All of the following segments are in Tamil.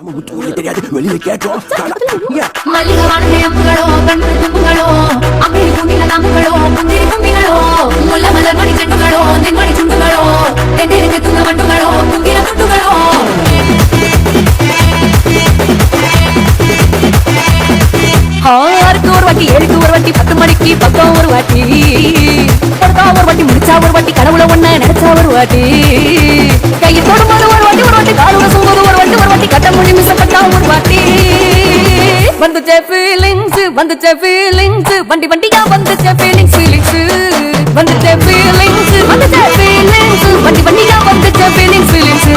தெரியாது வெளியில கேட்டோம். ஆறுக்கு ஒரு வாட்டி, ஏழுக்கு ஒரு வாட்டி, 10 மணிக்கு பக்கம் ஒரு வாட்டி, ஒரு வாட்டி முடிச்சா ஒரு வாட்டி, கடவுள ஒண்ண நினைச்சா ஒரு வாட்டி, கையை தொடும்போது ஒரு வாட்டி, ஒரு வாட்டி காலுல சும்போது ஒரு வாட்டி, ஒரு வாட்டி கட்ட மொழி மிசப்பட்டா ஒரு வாட்டி. வந்துச்சே ஃபீலிங்ஸ், வந்துச்சே ஃபீலிங்ஸ், வண்டி வண்டியா வந்துச்சே ஃபீலிங்ஸ், ஃபீலிங்ஸ் வந்துச்சே ஃபீலிங்ஸ், வந்துச்சே ஃபீலிங்ஸ், வண்டி வண்டியா வந்துச்சே ஃபீலிங்ஸ், ஃபீலிங்ஸ்.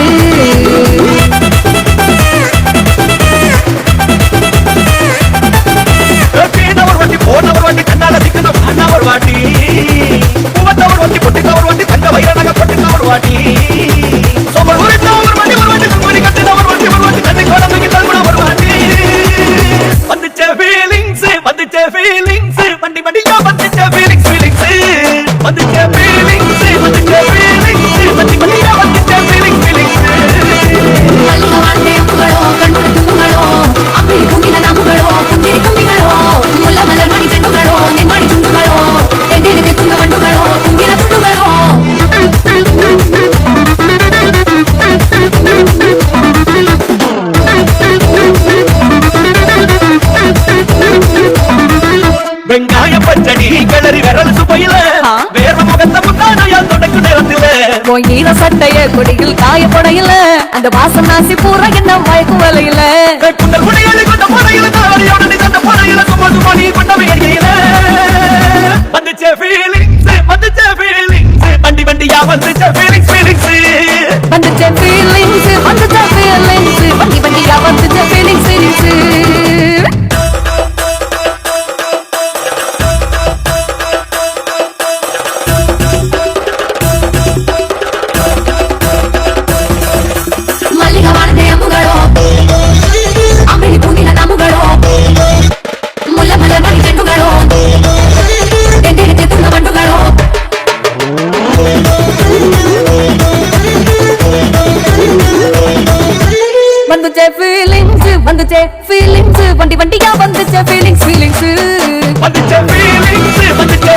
வெங்காய பச்சடி கிளறி விரல் சுவையில வேற முகத்தை முன்னாடியால் தொடக்கு நேரத்தில ஈர சட்டைய கொடியில் காய புடையில அந்த வாசம் நாசி பூரா என்ன மயக்கு வலையில குண்டல் குடிகளை கொண்ட புறையில தாரியோட நிகழ்ந்த புறையில சுமது மணி கொண்ட வேடியில வந்துச்சே ஃபீலிங்ஸ், வந்துச்சே ஃபீலிங்ஸ், வண்டி வண்டியா வந்துச்சே ஃபீலிங்ஸ், ஃபீலிங்ஸ் வந்துச்சே ஃபீலிங்ஸ், வந்துச்சே ஃபீலிங்ஸ், வண்டி வண்டியா வந்துச்சே ஃபீலிங்ஸ், ஃபீலிங்ஸ். வந்துச்சே ஃபீலிங்ஸ், வந்துச்சே ஃபீலிங்ஸ், வண்டி வண்டியா வந்துச்சே ஃபீலிங்ஸ், ஃபீலிங்ஸ் வந்துச்சே ஃபீலிங்ஸ், வந்துச்சே